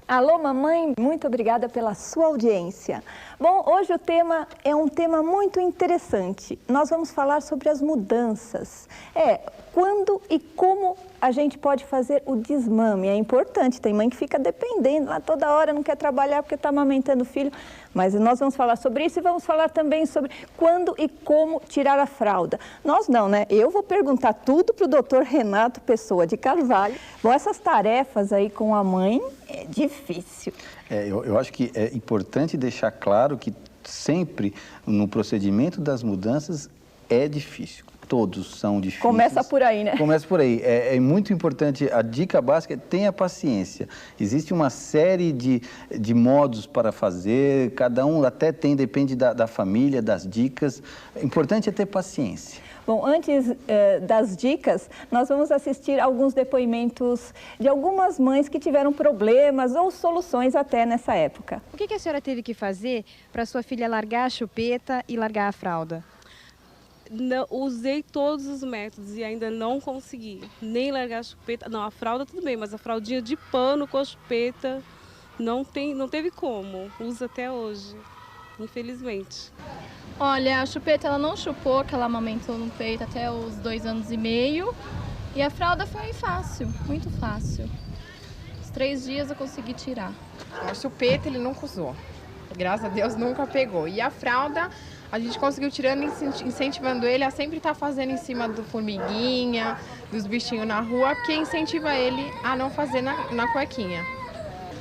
Alô, mamãe, muito obrigada pela sua audiência. Bom, hoje o tema é um tema muito interessante. Nós vamos falar sobre as mudanças. Quando e como a gente pode fazer o desmame. É importante, tem mãe que fica dependendo lá toda hora, não quer trabalhar porque está amamentando o filho. Mas nós vamos falar sobre isso e vamos falar também sobre quando e como tirar a fralda. Nós não, né? Eu vou perguntar tudo para o doutor Renato Pessoa de Carvalho. Bom, essas tarefas aí com a mãe é difícil. Eu acho que é importante deixar claro que sempre no procedimento das mudanças é difícil. Todos são difíceis. Começa por aí, né? Começa por aí. É muito importante, a dica básica é tenha paciência. Existe uma série de modos para fazer, cada um até tem, depende da família, das dicas. O importante é ter paciência. Bom, antes das dicas, nós vamos assistir alguns depoimentos de algumas mães que tiveram problemas ou soluções até nessa época. O que a senhora teve que fazer para sua filha largar a chupeta e largar a fralda? Não, usei todos os métodos e ainda não consegui nem largar a chupeta. Não, a fralda tudo bem, mas a fraldinha de pano com a chupeta não teve como. Uso até hoje, infelizmente. Olha, a chupeta ela não chupou, que ela amamentou no peito até os 2 anos e meio. E a fralda foi fácil, muito fácil. Os 3 dias eu consegui tirar. A chupeta ele nunca usou. Graças a Deus nunca pegou. E a fralda a gente conseguiu tirando, incentivando ele a sempre estar fazendo em cima do formiguinha, dos bichinhos na rua, porque incentiva ele a não fazer na cuequinha.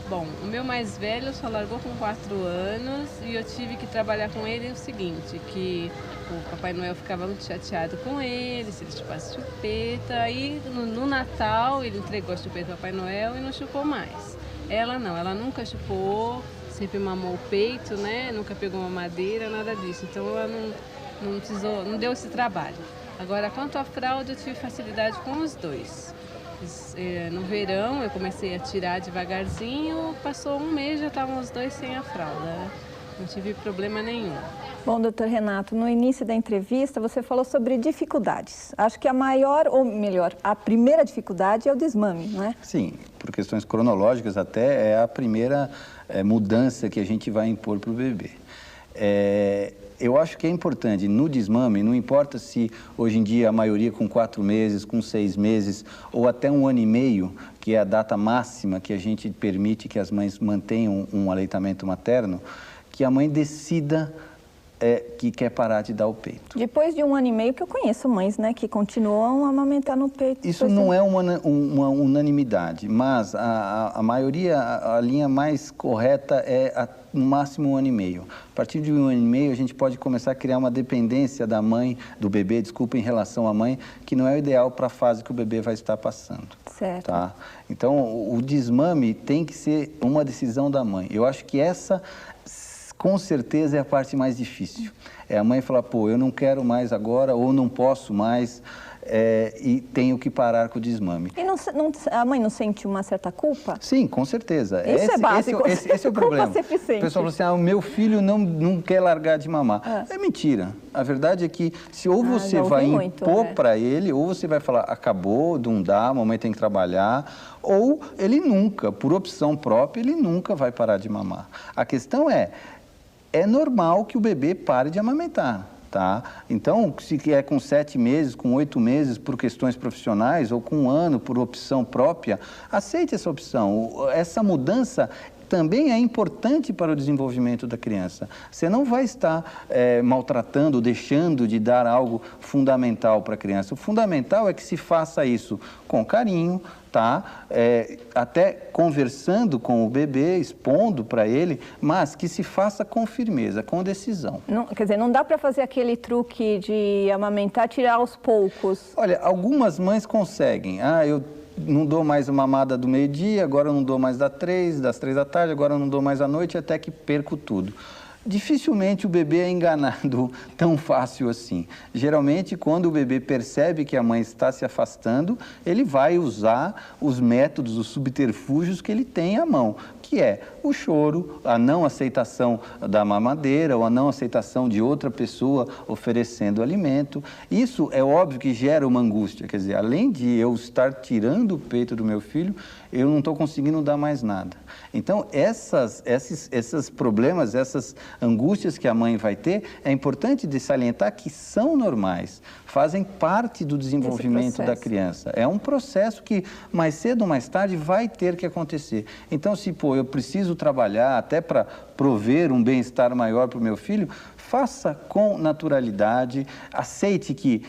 Bom, o meu mais velho só largou com 4 anos e eu tive que trabalhar com ele o seguinte, que o Papai Noel ficava muito chateado com ele, se ele chupasse chupeta. Aí no Natal ele entregou a chupeta ao Papai Noel e não chupou mais. Ela não, ela nunca chupou, sempre mamou o peito, né? Nunca pegou uma madeira, nada disso. Então ela não deu esse trabalho. Agora, quanto à fralda, eu tive facilidade com os dois. No verão eu comecei a tirar devagarzinho, passou 1 mês, já estavam os dois sem a fralda. Não tive problema nenhum. Bom, doutor Renato, no início da entrevista você falou sobre dificuldades. Acho que a maior, ou melhor, a primeira dificuldade é o desmame, não é? Sim, por questões cronológicas até é a primeira mudança que a gente vai impor para o bebê. Eu acho que é importante, no desmame, não importa se hoje em dia a maioria com 4 meses, com 6 meses ou até 1 ano e meio, que é a data máxima que a gente permite que as mães mantenham um aleitamento materno, que a mãe decida que quer parar de dar o peito. Depois de 1 ano e meio que eu conheço mães, né, que continuam a amamentar no peito. Isso não é uma unanimidade, mas a maioria, a linha mais correta é no máximo 1 ano e meio. A partir de 1 ano e meio, a gente pode começar a criar uma dependência da mãe, do bebê, desculpa, em relação à mãe, que não é o ideal para a fase que o bebê vai estar passando. Certo. Tá? Então, o desmame tem que ser uma decisão da mãe. Eu acho que essa, com certeza, é a parte mais difícil. É a mãe falar, pô, eu não quero mais agora, ou não posso mais, e tenho que parar com o desmame. E a mãe não sente uma certa culpa? Sim, com certeza. Isso é básico. Esse é o problema. Culpa sempre sente. O pessoal fala assim, o meu filho não quer largar de mamar. É mentira. A verdade é que se ou você vai impor para ele, ou você vai falar, acabou, não dá, a mamãe tem que trabalhar, ou ele nunca, por opção própria, ele nunca vai parar de mamar. A questão é normal que o bebê pare de amamentar. Tá? Então, se é com 7 meses, com 8 meses, por questões profissionais, ou com 1 ano, por opção própria, aceite essa opção. Essa mudança também é importante para o desenvolvimento da criança. Você não vai estar maltratando, deixando de dar algo fundamental para a criança. O fundamental é que se faça isso com carinho, tá? Até conversando com o bebê, expondo para ele, mas que se faça com firmeza, com decisão. Não, quer dizer, não dá para fazer aquele truque de amamentar, tirar aos poucos. Olha, algumas mães conseguem. Eu não dou mais a mamada do meio-dia, agora eu não dou mais das 3 da tarde, agora eu não dou mais à noite, até que perco tudo. Dificilmente o bebê é enganado tão fácil assim. Geralmente, quando o bebê percebe que a mãe está se afastando, ele vai usar os métodos, os subterfúgios que ele tem à mão, que é o choro, a não aceitação da mamadeira ou a não aceitação de outra pessoa oferecendo alimento. Isso é óbvio que gera uma angústia, quer dizer, além de eu estar tirando o peito do meu filho, eu não estou conseguindo dar mais nada. Então, esses problemas, essas angústias que a mãe vai ter, é importante de salientar que são normais, fazem parte do desenvolvimento da criança. É um processo que, mais cedo ou mais tarde, vai ter que acontecer. Então, se, eu preciso trabalhar até para prover um bem-estar maior para o meu filho, faça com naturalidade, aceite que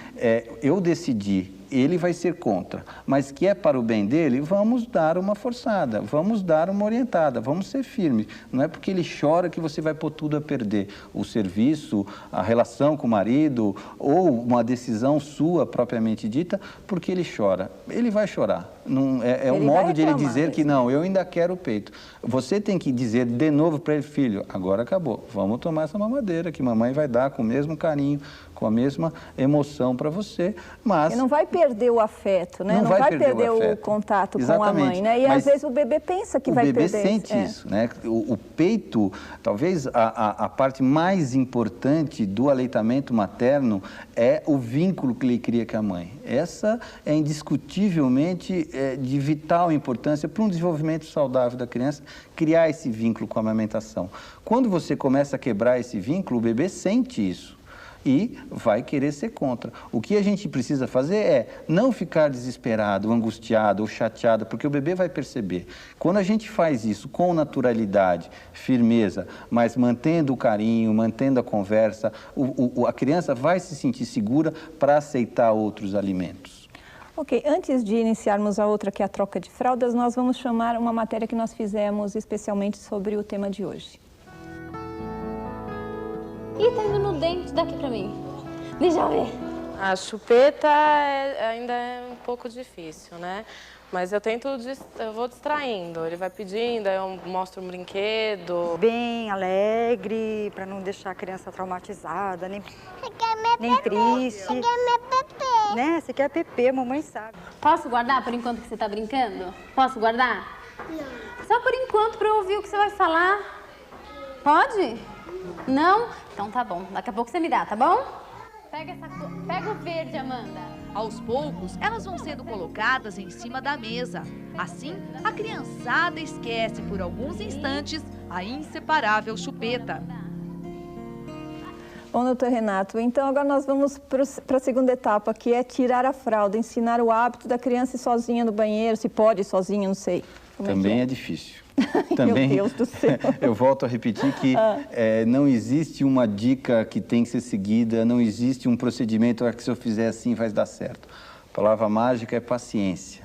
eu decidi, ele vai ser contra, mas que é para o bem dele, vamos dar uma forçada, vamos dar uma orientada, vamos ser firmes. Não é porque ele chora que você vai pôr tudo a perder. O serviço, a relação com o marido ou uma decisão sua propriamente dita, porque ele chora. Ele vai chorar. Não, é um modo de ele dizer que não, eu ainda quero o peito. Você tem que dizer de novo para ele, filho, agora acabou, vamos tomar essa mamadeira que mamãe vai dar com o mesmo carinho, com a mesma emoção para você, mas... E não vai perder o afeto, né? Não vai perder o contato com a mãe, né? E às vezes o bebê pensa que vai perder. O bebê sente isso, né? O peito, talvez a parte mais importante do aleitamento materno é o vínculo que ele cria com a mãe. Essa é indiscutivelmente de vital importância para um desenvolvimento saudável da criança, criar esse vínculo com a amamentação. Quando você começa a quebrar esse vínculo, o bebê sente isso e vai querer ser contra. O que a gente precisa fazer é não ficar desesperado, angustiado ou chateado, porque o bebê vai perceber. Quando a gente faz isso com naturalidade, firmeza, mas mantendo o carinho, mantendo a conversa, a criança vai se sentir segura para aceitar outros alimentos. Ok, antes de iniciarmos a outra, que é a troca de fraldas, nós vamos chamar uma matéria que nós fizemos especialmente sobre o tema de hoje. Ih, tá indo no dente, daqui pra mim. Deixa eu ver. A chupeta ainda é um pouco difícil, né? Mas eu vou distraindo. Ele vai pedindo, aí eu mostro um brinquedo. Bem alegre, pra não deixar a criança traumatizada, nem triste. Você quer meu Pepe? Né? Você quer Pepe, mamãe sabe. Posso guardar por enquanto que você tá brincando? Posso guardar? Não. Só por enquanto pra eu ouvir o que você vai falar. Pode? Não? Então tá bom. Daqui a pouco você me dá, tá bom? Pega o verde, Amanda. Aos poucos, elas vão sendo colocadas em cima da mesa. Assim, a criançada esquece por alguns instantes a inseparável chupeta. Bom, doutor Renato, então agora nós vamos para a segunda etapa, que é tirar a fralda, ensinar o hábito da criança ir sozinha no banheiro, se pode ir sozinha, não sei. Também é difícil. Também, meu Deus do céu. Eu volto a repetir que não existe uma dica que tem que ser seguida, não existe um procedimento que se eu fizer assim vai dar certo. A palavra mágica é paciência.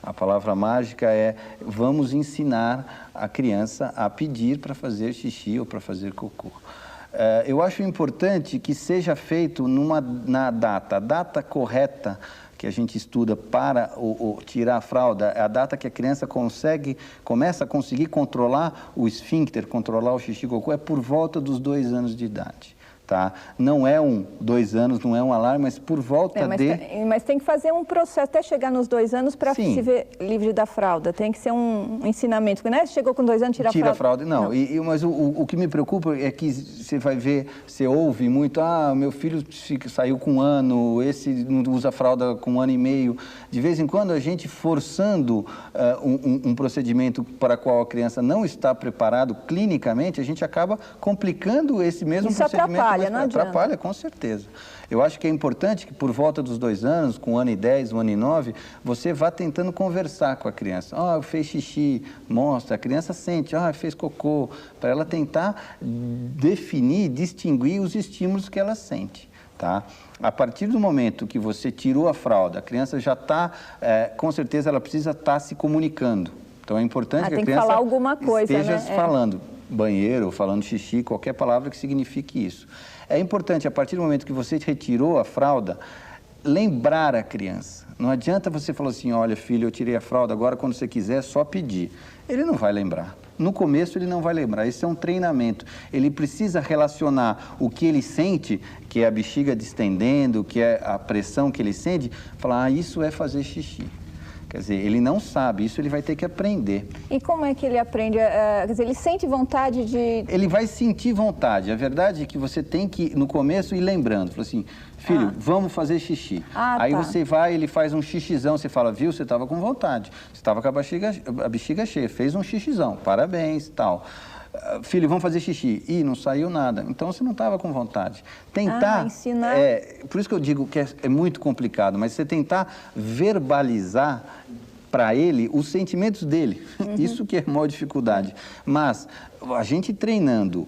A palavra mágica é vamos ensinar a criança a pedir para fazer xixi ou para fazer cocô. Eu acho importante que seja feito na data, a data correta que a gente estuda para tirar a fralda, é a data que a criança começa a conseguir controlar o esfíncter, controlar o xixi e cocô, é por volta dos 2 anos de idade. Tá? Não é 2 anos, não é um alarme, mas por volta mas tem que fazer um processo até chegar nos 2 anos para se ver livre da fralda. Tem que ser um ensinamento. Porque, né? Chegou com 2 anos, tira a fralda. Não. Mas o que me preocupa é que você vai ver, você ouve muito, meu filho saiu com 1 ano, esse não usa fralda com 1 ano e meio. De vez em quando, a gente forçando um procedimento para o qual a criança não está preparado clinicamente, a gente acaba complicando esse mesmo procedimento. Não adianta. Atrapalha, com certeza. Eu acho que é importante que por volta dos 2 anos, com 1 ano e 10, 1 ano e 9, você vá tentando conversar com a criança. Fez xixi, mostra, a criança sente, fez cocô, para ela tentar definir, distinguir os estímulos que ela sente. Tá? A partir do momento que você tirou a fralda, a criança já está, com certeza ela precisa estar se comunicando. Então é importante que a criança falar alguma coisa, esteja falando. Banheiro, falando xixi, qualquer palavra que signifique isso. É importante, a partir do momento que você retirou a fralda, lembrar a criança. Não adianta você falar assim, olha filho, eu tirei a fralda, agora quando você quiser é só pedir. Ele não vai lembrar. No começo ele não vai lembrar, esse é um treinamento. Ele precisa relacionar o que ele sente, que é a bexiga distendendo, que é a pressão que ele sente, falar, isso é fazer xixi. Quer dizer, ele não sabe, isso ele vai ter que aprender. E como é que ele aprende? Quer dizer, ele sente vontade de... Ele vai sentir vontade. A verdade é que você tem que, no começo, ir lembrando. Fala assim, filho, vamos fazer xixi. Aí você vai, ele faz um xixizão, você fala, viu, você estava com vontade. Você estava com a bexiga cheia, fez um xixizão, parabéns, tal. Filho, vamos fazer xixi. Ih, não saiu nada. Então, você não estava com vontade. Tentar... ensinar... por isso que eu digo que é muito complicado, mas você tentar verbalizar para ele os sentimentos dele. Isso que é a maior dificuldade. Mas a gente treinando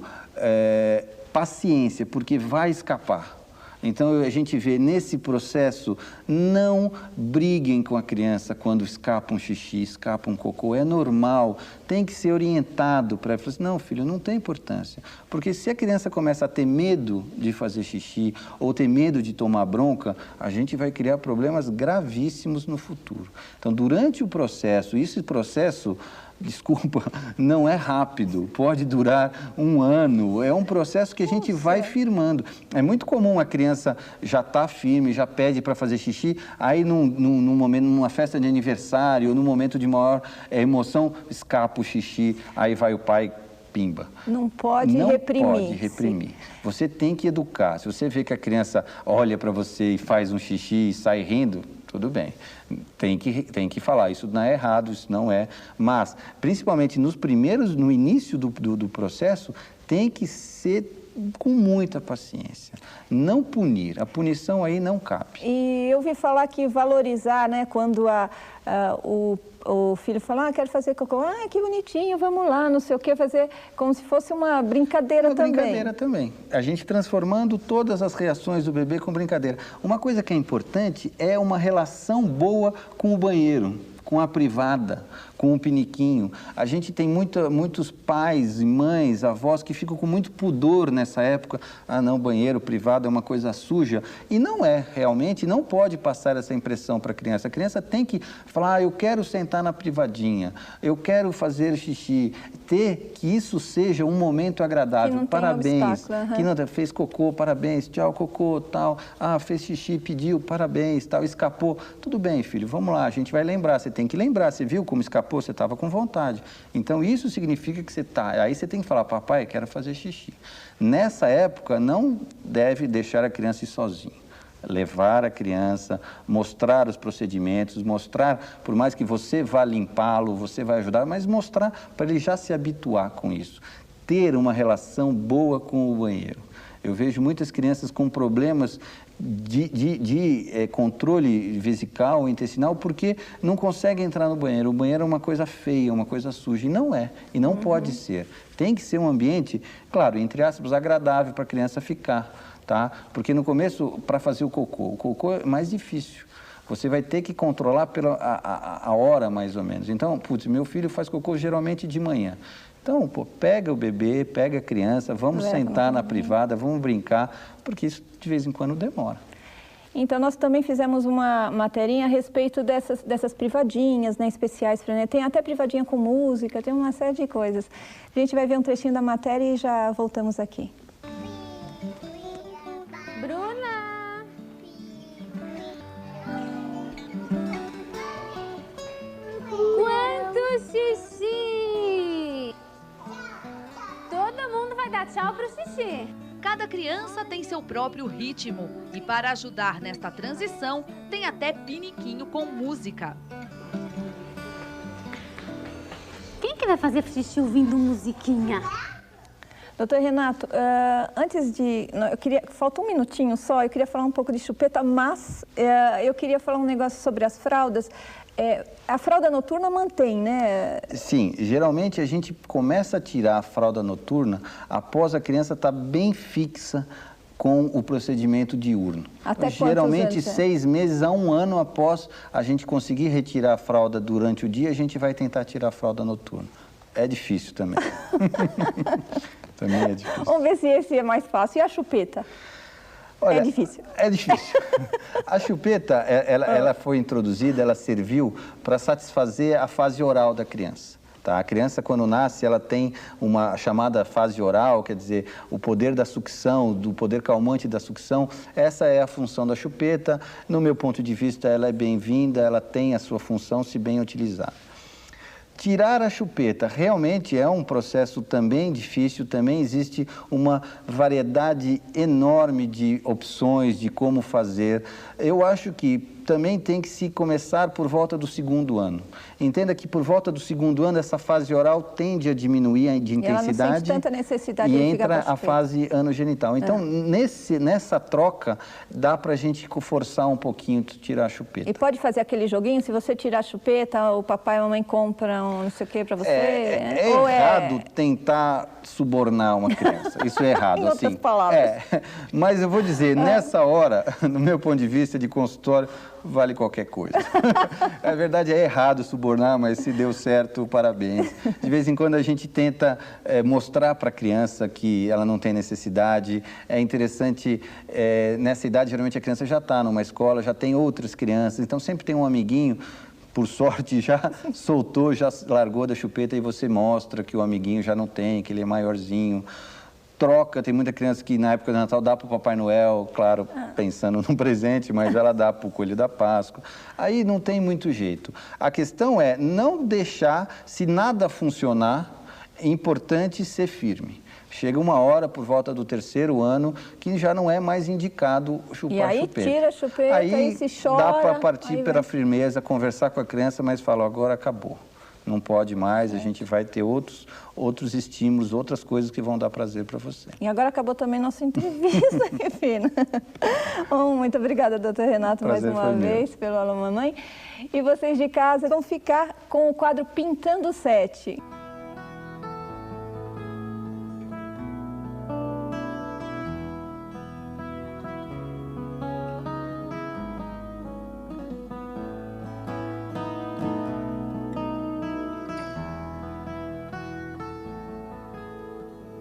paciência, porque vai escapar. Então, a gente vê nesse processo, não briguem com a criança quando escapa um xixi, escapa um cocô. É normal, tem que ser orientado para falar assim, não, filho, não tem importância. Porque se a criança começa a ter medo de fazer xixi ou ter medo de tomar bronca, a gente vai criar problemas gravíssimos no futuro. Então, durante o processo, esse processo... Desculpa, não é rápido, pode durar 1 ano, é um processo que a gente vai firmando. É muito comum a criança já tá firme, já pede para fazer xixi, aí num momento, numa festa de aniversário, num momento de maior emoção, escapa o xixi, aí vai o pai, pimba. Não pode reprimir. Não pode reprimir. Você tem que educar. Se você vê que a criança olha para você e faz um xixi e sai rindo, tudo bem, tem que falar, isso não é errado, isso não é, mas, principalmente no início do processo, tem que ser com muita paciência, não punir, a punição aí não cabe. E eu ouvi falar que valorizar, né, quando o filho fala, quero fazer cocô, que bonitinho, vamos lá, não sei o que, fazer como se fosse uma brincadeira também. Uma brincadeira também. A gente transformando todas as reações do bebê com brincadeira. Uma coisa que é importante é uma relação boa com o banheiro, com a privada, com o piniquinho. A gente tem muitos pais e mães, avós que ficam com muito pudor nessa época. Não, banheiro privado é uma coisa suja. E não é, realmente, não pode passar essa impressão para a criança. A criança tem que falar, eu quero sentar na privadinha, eu quero fazer xixi. Ter que isso seja um momento agradável. Que não parabéns. Tem que não fez cocô, parabéns. Tchau, cocô, tal. Fez xixi, pediu, parabéns, tal. Escapou. Tudo bem, filho, vamos lá, a gente vai lembrar. Você tem que lembrar, você viu como escapou? Você estava com vontade. Então, isso significa que você está... Aí você tem que falar, papai, eu quero fazer xixi. Nessa época, não deve deixar a criança ir sozinha. Levar a criança, mostrar os procedimentos, mostrar, por mais que você vá limpá-lo, você vai ajudar, mas mostrar para ele já se habituar com isso. Ter uma relação boa com o banheiro. Eu vejo muitas crianças com problemas de controle vesical, intestinal, porque não conseguem entrar no banheiro. O banheiro é uma coisa feia, uma coisa suja, e não é, e não pode ser. Tem que ser um ambiente, claro, entre aspas, agradável para a criança ficar, tá? Porque no começo, para fazer o cocô é mais difícil. Você vai ter que controlar pela a hora, mais ou menos. Então, putz, meu filho faz cocô geralmente de manhã. Então, pega o bebê, pega a criança, vamos sentar na privada, vamos brincar, porque isso de vez em quando demora. Então, nós também fizemos uma materinha a respeito dessas privadinhas, né, especiais. Tem até privadinha com música, tem uma série de coisas. A gente vai ver um trechinho da matéria e já voltamos aqui. Bruna! Quanto xixi! Todo mundo vai dar tchau pro xixi. Cada criança tem seu próprio ritmo e para ajudar nesta transição, tem até piniquinho com música. Quem que vai fazer xixi ouvindo musiquinha? Doutor Renato, antes de... Falta um minutinho só, eu queria falar um pouco de chupeta, mas eu queria falar um negócio sobre as fraldas. A fralda noturna mantém, né? Sim, geralmente a gente começa a tirar a fralda noturna após a criança estar bem fixa com o procedimento diurno. Até geralmente 6 meses a 1 ano após a gente conseguir retirar a fralda durante o dia, a gente vai tentar tirar a fralda noturna. É difícil também. Também é difícil. Vamos ver se esse é mais fácil. E a chupeta? Olha, é difícil. É difícil. A chupeta, ela foi introduzida, ela serviu para satisfazer a fase oral da criança. Tá? A criança, quando nasce, ela tem uma chamada fase oral, quer dizer, o poder da sucção, do poder calmante da sucção. Essa é a função da chupeta. No meu ponto de vista, ela é bem-vinda, ela tem a sua função se bem utilizada. Tirar a chupeta realmente é um processo também difícil, também existe uma variedade enorme de opções de como fazer. Eu acho que também tem que se começar por volta do 2º ano. Entenda que por volta do 2º ano essa fase oral tende a diminuir de intensidade. E ela não sente tanta necessidade e de entra a fase anogenital. Então, nessa troca, dá pra gente forçar um pouquinho, tirar a chupeta. E pode fazer aquele joguinho, se você tirar a chupeta, o papai e a mamãe compram não sei o que pra você? É errado tentar subornar uma criança. Isso é errado, em outras palavras. Mas eu vou dizer, nessa hora, no meu ponto de vista de consultório, vale qualquer coisa. A verdade é errado subornar, mas se deu certo, parabéns. De vez em quando a gente tenta mostrar para a criança que ela não tem necessidade. É interessante, nessa idade, geralmente a criança já está numa escola, já tem outras crianças, então sempre tem um amiguinho, por sorte, já soltou, já largou da chupeta e você mostra que o amiguinho já não tem, que ele é maiorzinho. Troca, tem muita criança que na época do Natal dá para o Papai Noel, claro, pensando no presente, mas ela dá para o Coelho da Páscoa. Aí não tem muito jeito. A questão é não deixar, se nada funcionar, é importante ser firme. Chega uma hora, por volta do 3º ano, que já não é mais indicado chupar e aí chupeta. Tira a chupeta, aí se chora. Dá para partir pela firmeza, conversar com a criança, mas falar, agora acabou. Não pode mais, a gente vai ter outros estímulos, outras coisas que vão dar prazer para você. E agora acabou também nossa entrevista, Refina. Bom, muito obrigada, doutor Renato, mais uma vez, pelo Alô Mamãe. E vocês de casa vão ficar com o quadro Pintando 7.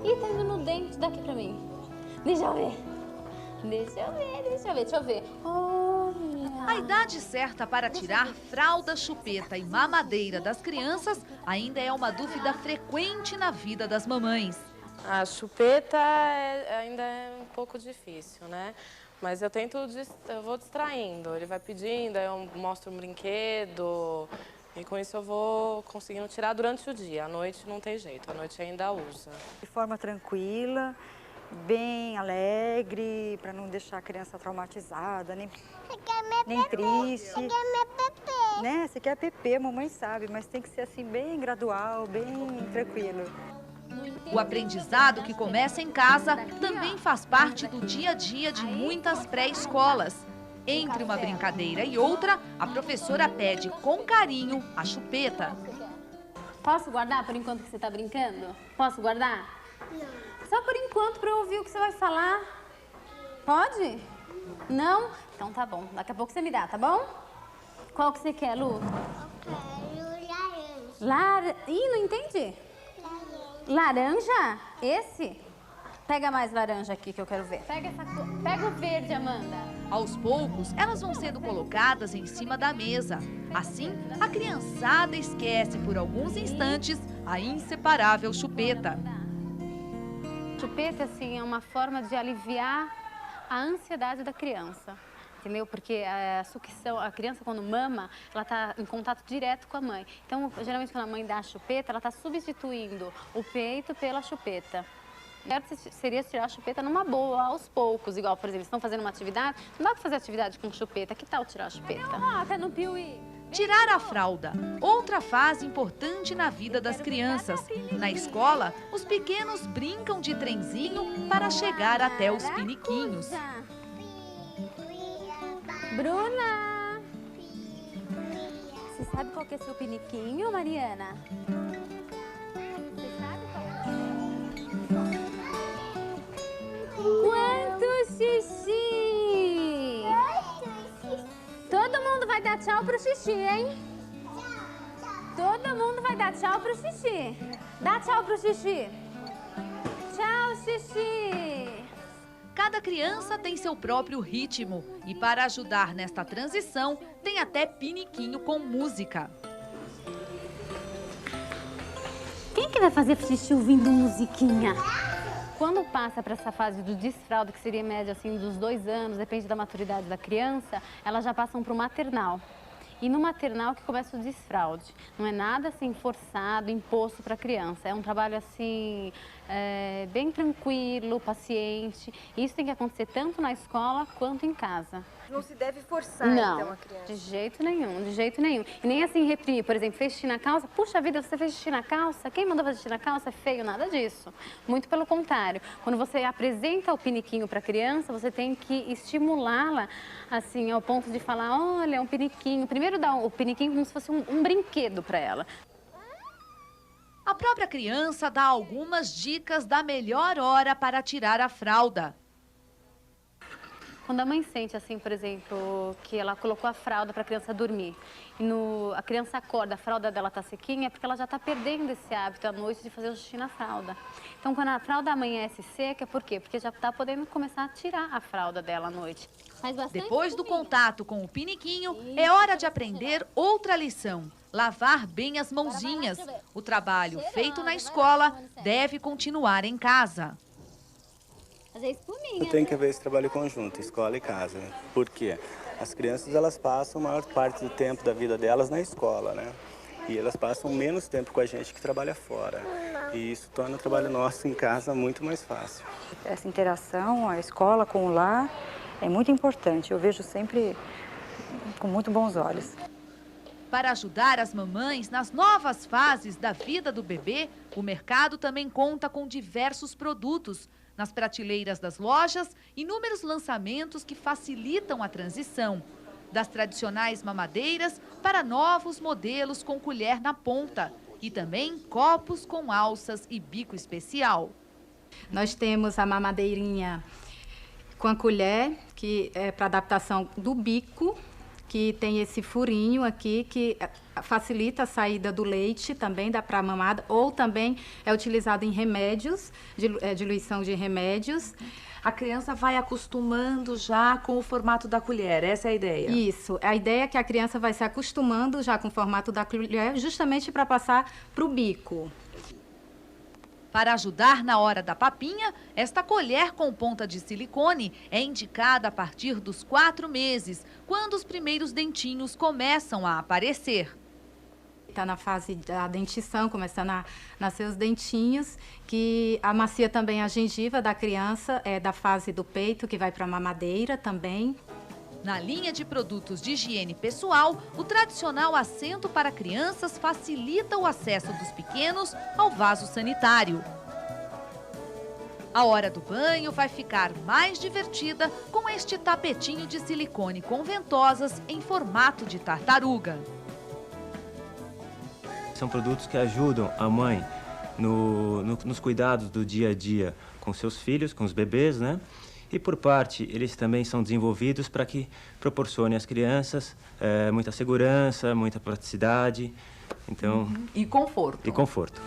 Ih, tá indo no dente, daqui pra mim. Deixa eu ver. Deixa eu ver. Olha. A idade certa para tirar fralda, chupeta e mamadeira das crianças ainda é uma dúvida frequente na vida das mamães. A chupeta ainda é um pouco difícil, né? Mas eu vou distraindo. Ele vai pedindo, aí eu mostro um brinquedo. E com isso eu vou conseguindo tirar durante o dia. À noite não tem jeito, à noite ainda usa. De forma tranquila, bem alegre, para não deixar a criança traumatizada, nem triste. Né? Você quer PP, a mamãe sabe, mas tem que ser assim bem gradual, bem tranquilo. O aprendizado que começa em casa também faz parte do dia a dia de muitas pré-escolas. Entre uma brincadeira e outra, a professora pede com carinho a chupeta. Posso guardar por enquanto que você está brincando? Posso guardar? Não. Só por enquanto para eu ouvir o que você vai falar. Pode? Não? Então tá bom. Daqui a pouco você me dá, tá bom? Qual que você quer, Lu? Eu quero laranja. Ih, não entendi. Laranja? Esse? Pega mais laranja aqui que eu quero ver. Pega o verde, Amanda. Aos poucos, elas vão sendo colocadas em cima da mesa. Assim, a criançada esquece por alguns instantes a inseparável chupeta. Chupeta, assim, é uma forma de aliviar a ansiedade da criança. Entendeu? Porque a sucção, a criança quando mama, ela está em contato direto com a mãe. Então, geralmente quando a mãe dá a chupeta, ela está substituindo o peito pela chupeta. Seria tirar a chupeta numa boa, aos poucos. Igual, por exemplo, estão fazendo uma atividade, não dá para fazer atividade com chupeta. Que tal tirar a chupeta? Até no piuí. Tirar a fralda, outra fase importante na vida das crianças. Na escola, os pequenos brincam de trenzinho para chegar até os piniquinhos. Bruna! Você sabe qual que é seu piniquinho, Mariana? Você sabe qual é? Quanto xixi! Todo mundo vai dar tchau pro xixi, hein? Todo mundo vai dar tchau pro xixi. Dá tchau pro xixi. Tchau, xixi. Cada criança tem seu próprio ritmo e para ajudar nesta transição, tem até piniquinho com música. Quem que vai fazer xixi ouvindo musiquinha? Quando passa para essa fase do desfraldo, que seria média assim dos 2 anos, depende da maturidade da criança, elas já passam para o maternal. E no maternal que começa o desfraude. Não é nada assim forçado, imposto para a criança. É um trabalho assim, bem tranquilo, paciente. Isso tem que acontecer tanto na escola quanto em casa. Não se deve forçar, não, então, a criança? De jeito nenhum, de jeito nenhum. E nem assim reprimir, por exemplo, fez xixi na calça. Puxa vida, você fez xixi na calça? Quem mandou fazer xixi na calça? É feio, nada disso. Muito pelo contrário. Quando você apresenta o piniquinho para a criança, você tem que estimulá-la, assim, ao ponto de falar, olha, é um piniquinho. Primeiro dá o piniquinho como se fosse um brinquedo para ela. A própria criança dá algumas dicas da melhor hora para tirar a fralda. Quando a mãe sente, assim, por exemplo, que ela colocou a fralda para a criança dormir e a criança acorda, a fralda dela está sequinha, é porque ela já está perdendo esse hábito à noite de fazer o xixi na fralda. Então, quando a fralda amanhece seca, por quê? Porque já está podendo começar a tirar a fralda dela à noite. Depois do contato com o piniquinho, é hora de aprender outra lição. Lavar bem as mãozinhas. O trabalho feito na escola deve continuar em casa. Tem que haver esse trabalho conjunto, escola e casa. Né? Por quê? As crianças, elas passam a maior parte do tempo da vida delas na escola, né? E elas passam menos tempo com a gente que trabalha fora. E isso torna o trabalho nosso em casa muito mais fácil. Essa interação, a escola com o lar, é muito importante. Eu vejo sempre com muito bons olhos. Para ajudar as mamães nas novas fases da vida do bebê, o mercado também conta com diversos produtos. Nas prateleiras das lojas, inúmeros lançamentos que facilitam a transição. Das tradicionais mamadeiras para novos modelos com colher na ponta. E também copos com alças e bico especial. Nós temos a mamadeirinha com a colher, que é para adaptação do bico, que tem esse furinho aqui, que facilita a saída do leite, também dá para mamada, ou também é utilizado em remédios, diluição de remédios. A criança vai acostumando já com o formato da colher, essa é a ideia? Isso, a ideia é que a criança vai se acostumando já com o formato da colher, justamente para passar para o bico. Para ajudar na hora da papinha, esta colher com ponta de silicone é indicada a partir dos 4 meses, quando os primeiros dentinhos começam a aparecer. Está na fase da dentição, começando a nascer os dentinhos, que amacia também a gengiva da criança, é da fase do peito, que vai para a mamadeira também. Na linha de produtos de higiene pessoal, o tradicional assento para crianças facilita o acesso dos pequenos ao vaso sanitário. A hora do banho vai ficar mais divertida com este tapetinho de silicone com ventosas em formato de tartaruga. São produtos que ajudam a mãe nos cuidados do dia a dia com seus filhos, com os bebês, né? E, por parte, eles também são desenvolvidos para que proporcionem às crianças muita segurança, muita praticidade. Então, E conforto. E conforto.